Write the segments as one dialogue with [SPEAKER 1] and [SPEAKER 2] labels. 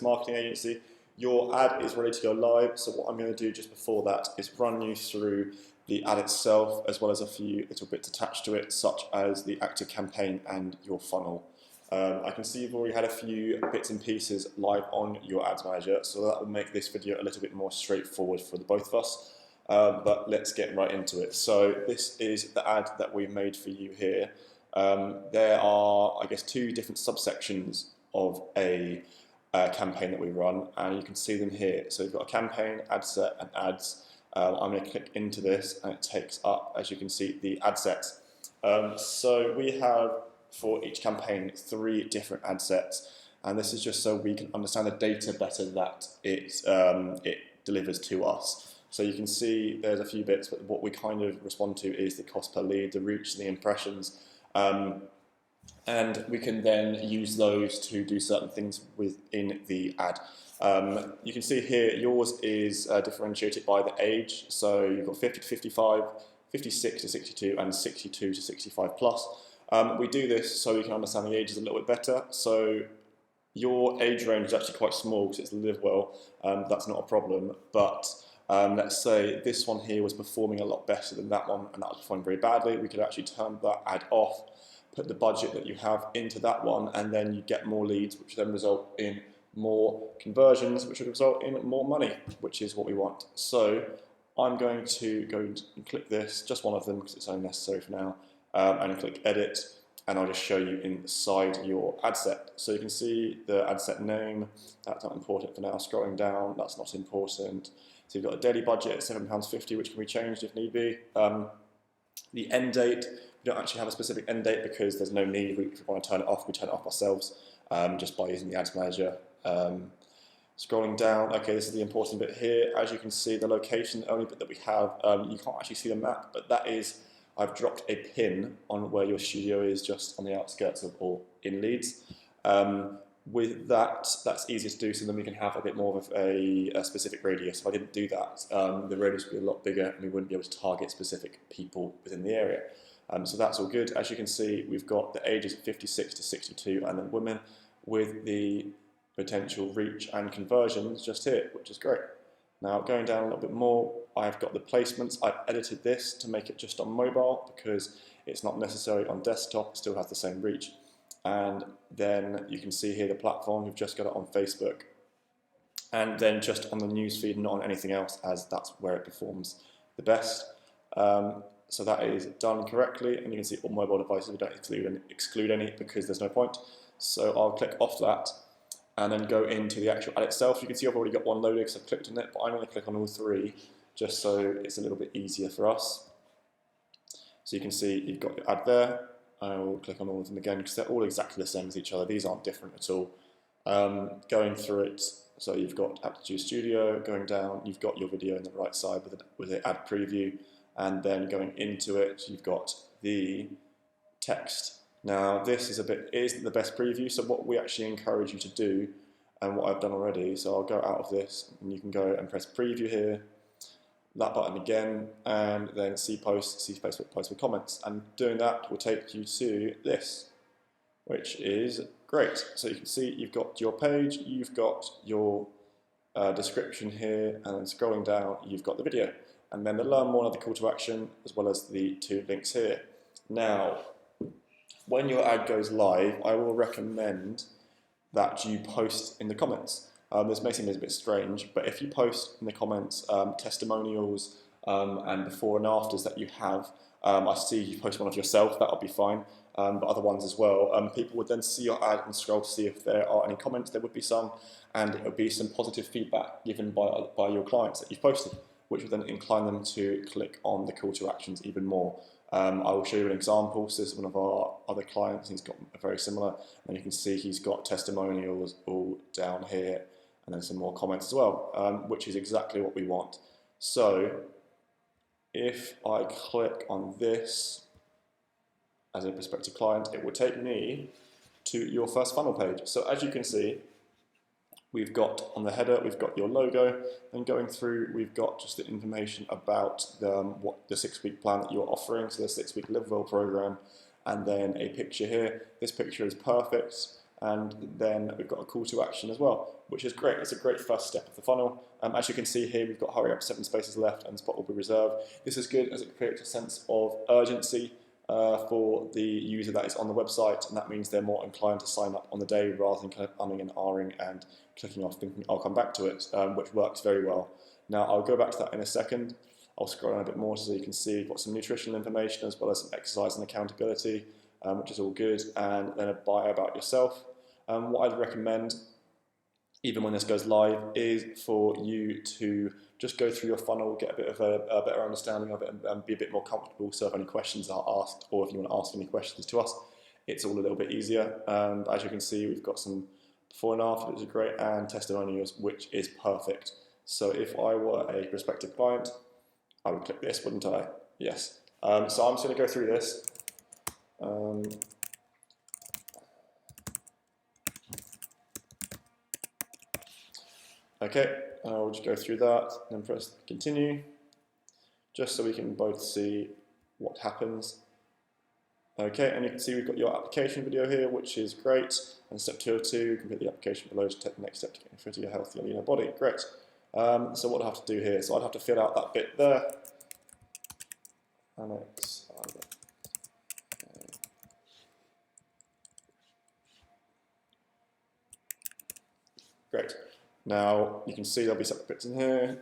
[SPEAKER 1] marketing agency. Your ad is ready to go live, so what I'm going to do just before that is run you through the ad itself, as well as a few little bits attached to it, such as the active campaign and your funnel. I can see you've already had a few bits and pieces live on your Ads Manager, so that will make this video a little bit more straightforward for the both of us. But let's get right into it. So this is the ad that we've made for you here. There are, I guess, two different subsections of a campaign that we run, and you can see them here. So we've got a campaign, ad set, and ads. I'm going to click into this, and it takes up, as you can see, the ad sets. So we have, for each campaign, 3 different ad sets, and this is just so we can understand the data better that it delivers to us. So you can see there's a few bits, but what we kind of respond to is the cost per lead, the reach, the impressions, and we can then use those to do certain things within the ad. You can see here yours is differentiated by the age, so you've got 50 to 55, 56 to 62, and 62 to 65 plus. We do this so we can understand the ages a little bit better. So your age range is actually quite small because it's live well. That's not a problem. But let's say this one here was performing a lot better than that one, and that was performing very badly. We could actually turn that ad off, put the budget that you have into that one, and then you get more leads, which then result in more conversions, which would result in more money, which is what we want. So I'm going to go and click this, just one of them because it's only necessary for now. And click edit, and I'll just show you inside your ad set. So you can see the ad set name, that's not important for now. Scrolling down, that's not important. So you've got a daily budget at £7.50, which can be changed if need be. The end date, we don't actually have a specific end date because there's no need. If we want to turn it off, we turn it off ourselves just by using the Ads Manager. Scrolling down, okay, this is the important bit here. As you can see, the location, the only bit that we have, you can't actually see the map, but that is, I've dropped a pin on where your studio is, just on the outskirts of all in Leeds. With that, that's easier to do, so then we can have a bit more of a specific radius. If I didn't do that, the radius would be a lot bigger and we wouldn't be able to target specific people within the area. So that's all good. As you can see, we've got the ages of 56 to 62 and then women, with the potential reach and conversions just here, which is great. Now going down a little bit more, I've got the placements. I've edited this to make it just on mobile because it's not necessary on desktop, it still has the same reach. And then you can see here the platform, we've just got it on Facebook. And then just on the newsfeed, not on anything else, as that's where it performs the best. So that is done correctly, and you can see all mobile devices, we don't exclude any because there's no point. So I'll click off that, and then go into the actual ad itself. You can see I've already got one loaded because I've clicked on it, but I'm going to click on all 3 just so it's a little bit easier for us. So you can see you've got your ad there. I will click on all of them again because they're all exactly the same as each other. These aren't different at all. Going through it, so you've got Aptitude Studio. Going down, you've got your video on the right side with the ad preview, and then going into it, you've got the text. Now this isn't the best preview, so what we actually encourage you to do, and what I've done already, so I'll go out of this, and you can go and press preview here, that button again, and then see Facebook post with comments, and doing that will take you to this, which is great. So you can see you've got your page, you've got your description here, and then scrolling down you've got the video, and then the learn more and the call to action, as well as the 2 links here. Now when your ad goes live, I will recommend that you post in the comments. This may seem a bit strange, but if you post in the comments testimonials and before and afters that you have, I see you post one of yourself, that'll be fine, but other ones as well. People would then see your ad and scroll to see if there are any comments. There would be some, and it would be some positive feedback given by your clients that you've posted, which would then incline them to click on the call to actions even more. I will show you an example. So this is one of our other clients, he's got a very similar, and you can see he's got testimonials all down here, and then some more comments as well, which is exactly what we want. So if I click on this as a prospective client, it will take me to your first funnel page. So as you can see, we've got on the header, we've got your logo, and going through, we've got just the information about what the 6-week plan that you're offering, so the 6-week Live Well program, and then a picture here. This picture is perfect, and then we've got a call to action as well. which is great. It's a great first step of the funnel. As you can see here, we've got hurry up, 7 spaces left, and spot will be reserved. This is good as it creates a sense of urgency for the user that is on the website, and that means they're more inclined to sign up on the day rather than kind of umming and ahhing and clicking off thinking I'll come back to it, which works very well. Now I'll go back to that in a second. I'll scroll down a bit more so you can see we've got some nutritional information as well as some exercise and accountability, which is all good, and then a bio about yourself. What I'd recommend, even when this goes live, is for you to just go through your funnel, get a bit of a better understanding of it, and be a bit more comfortable. So if any questions are asked, or if you want to ask any questions to us, it's all a little bit easier. As you can see, we've got some before and after, which is great, and testimonials, which is perfect. So if I were a prospective client, I would click this, wouldn't I? Yes. So I'm just going to go through this. Okay, I'll just go through that and press continue, just so we can both see what happens. Okay, and you can see we've got your application video here, which is great. And step 2 of 2, complete the application below to take the next step to getting fit to your healthy, leaner body. Great. So what do I have to do here? So I'd have to fill out that bit there. Annex. Great. Now you can see there'll be separate bits in here.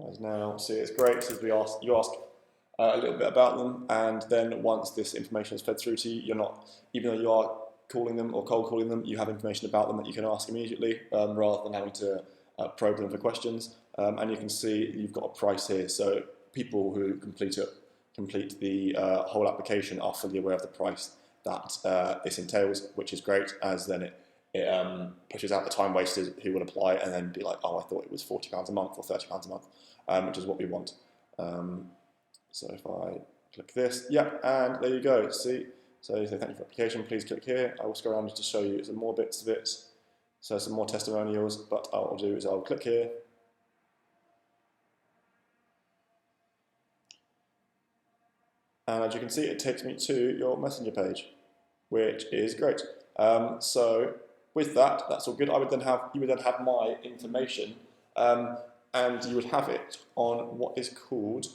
[SPEAKER 1] As now, see it's great. So you ask a little bit about them, and then once this information is fed through to you, you're not, even though you are calling them or cold calling them, you have information about them that you can ask immediately, rather than having to probe them for questions. And you can see you've got a price here, so people who complete the whole application are fully aware of the price that this entails, which is great, as then it pushes out the time wasters who will apply and then be like, oh, I thought it was £40 a month or £30 a month, which is what we want. So if I click this, and there you go. See, so you say thank you for your application. Please click here. I will scroll around just to show you some more bits of it. So some more testimonials, but what I'll do is I'll click here. And as you can see, it takes me to your Messenger page, which is great. So with that, that's all good. You would then have my information, and you would have it on what is called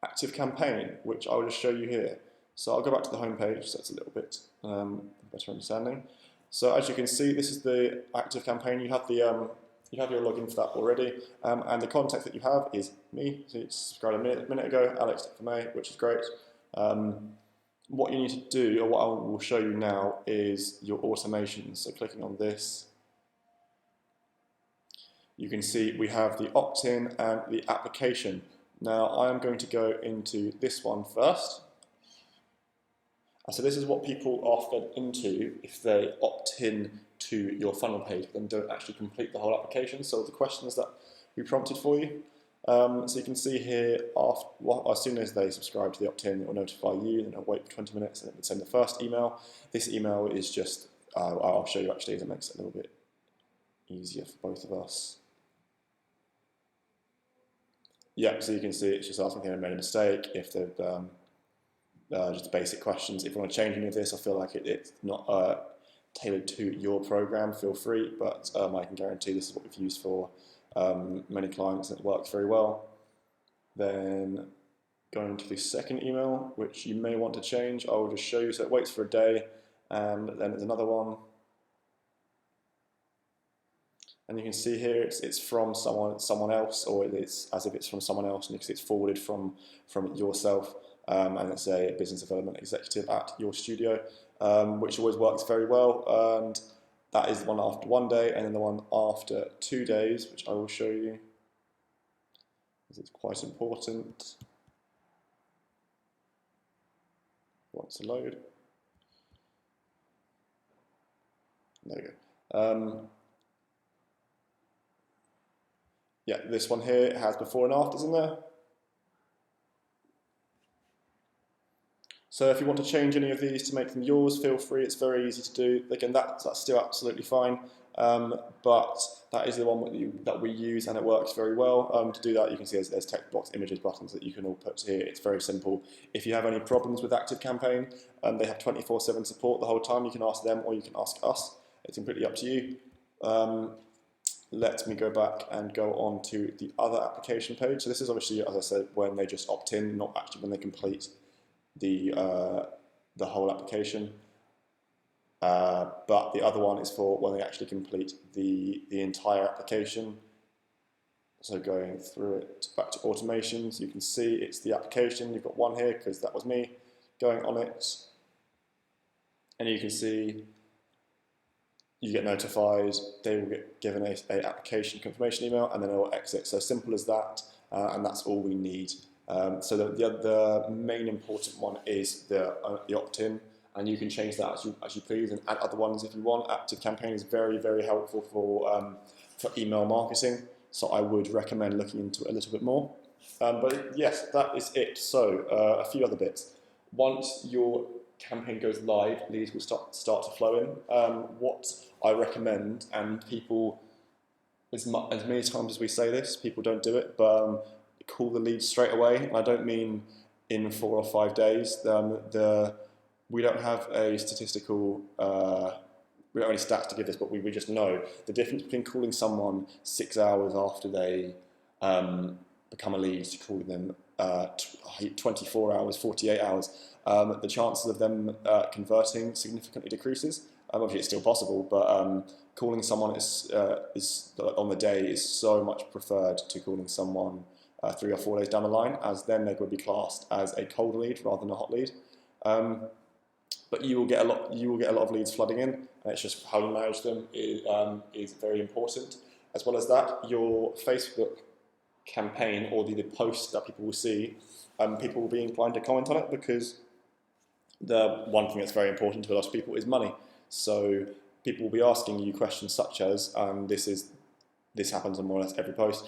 [SPEAKER 1] Active Campaign, which I will just show you here. So I'll go back to the home page, so it's a little bit better understanding. So as you can see, this is the Active Campaign. You have your login for that already, and the contact that you have is me. So you subscribed a minute ago, Alex.May, which is great. What you need to do, or what I will show you now, is your automation. So clicking on this, you can see we have the opt-in and the application. Now I am going to go into this one first. So this is what people are fed into if they opt in to your funnel page and don't actually complete the whole application. So the questions that we prompted for you. So you can see here, as soon as they subscribe to the opt-in, it will notify you, then it'll wait for 20 minutes and it will send the first email. This email is just, I'll show you actually, as it makes it a little bit easier for both of us. Yeah, so you can see it's just asking if they made a mistake, if they've just basic questions. If you want to change any of this, I feel like it's not tailored to your program, feel free, but I can guarantee this is what we've used for many clients and it works very well. Then going to the second email, which you may want to change, I will just show you. So it waits for a day, and then there's another one. And you can see here it's from someone else, or it's as if it's from someone else, and you can see it's forwarded from yourself, and it's a business development executive at your studio, which always works very well. And that is the one after 1 day, and then the one after 2 days, which I will show you, because it's quite important. Wants to load. There we go. Yeah, this one here has before and afters in there. So if you want to change any of these to make them yours, feel free. It's very easy to do. Again, that's still absolutely fine. but that is the one that we use, and it works very well. To do that, you can see there's text box, images, buttons that you can all put here. It's very simple. If you have any problems with ActiveCampaign, they have 24/7 support the whole time. You can ask them or you can ask us. It's completely up to you. Let me go back and go on to the other application page. So this is obviously, as I said, when they just opt in, not actually when they complete the whole application. But the other one is for when they actually complete the entire application. So going through it, back to automations, you can see it's the application. You've got one here because that was me going on it. And you can see you get notified, they will get given a application confirmation email, and then it will exit. So simple as that, and that's all we need. So the main important one is the opt-in, and you can change that as you please and add other ones if you want. ActiveCampaign is very, very helpful for email marketing, so I would recommend looking into it a little bit more. But yes, that is it. So a few other bits. Once your campaign goes live, leads will start to flow in. What I recommend, and people, as many times as we say this, people don't do it, but call the leads straight away. And I don't mean in 4 or 5 days. We don't have a statistical, we don't have any stats to give this, but we just know the difference between calling someone 6 hours after they become a lead to calling them 24 hours, 48 hours. The chances of them converting significantly decreases. Obviously, it's still possible, but calling someone is on the day is so much preferred to calling someone 3 or 4 days down the line, as then they would be classed as a cold lead rather than a hot lead. But you will get a lot of leads flooding in, and it's just how you manage them is very important. As well as that, your Facebook campaign or the post that people will see, people will be inclined to comment on it, because the one thing that's very important to a lot of people is money. So people will be asking you questions such as, this happens on more or less every post,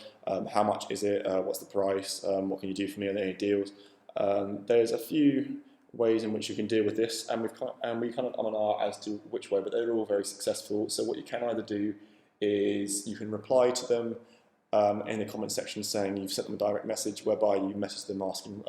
[SPEAKER 1] how much is it, what's the price, what can you do for me, are there any deals? There's a few ways in which you can deal with this, and we kind of are as to which way, but they're all very successful. So what you can either do is you can reply to them in the comment section saying you've sent them a direct message, whereby you message them asking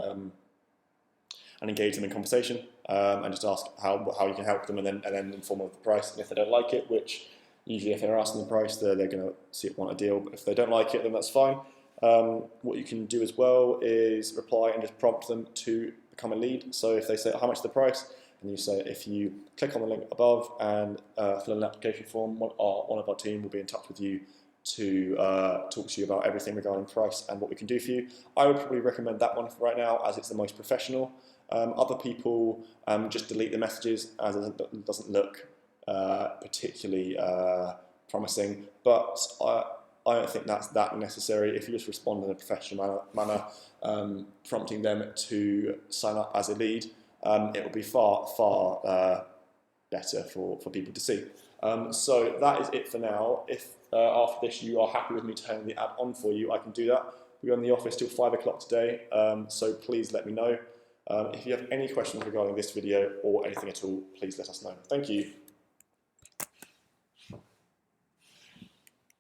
[SPEAKER 1] and engage them in conversation, and just ask how you can help them, and then inform them of the price. And if they don't like it, which usually if they're asking the price, they're going to want a deal, but if they don't like it, then that's fine. What you can do as well is reply and just prompt them to become a lead. So if they say, how much is the price? And you say, if you click on the link above and fill in an application form, one of our team will be in touch with you to talk to you about everything regarding price and what we can do for you. I would probably recommend that one for right now, as it's the most professional. Other people just delete the messages, as it doesn't look particularly promising, but I don't think that's that necessary. If you just respond in a professional manner, prompting them to sign up as a lead, it will be far better for people to see. So that is it for now. If after this you are happy with me turning the ad on for you, I can do that. We're in the office till 5 o'clock today, so please let me know. If you have any questions regarding this video or anything at all, please let us know. Thank you.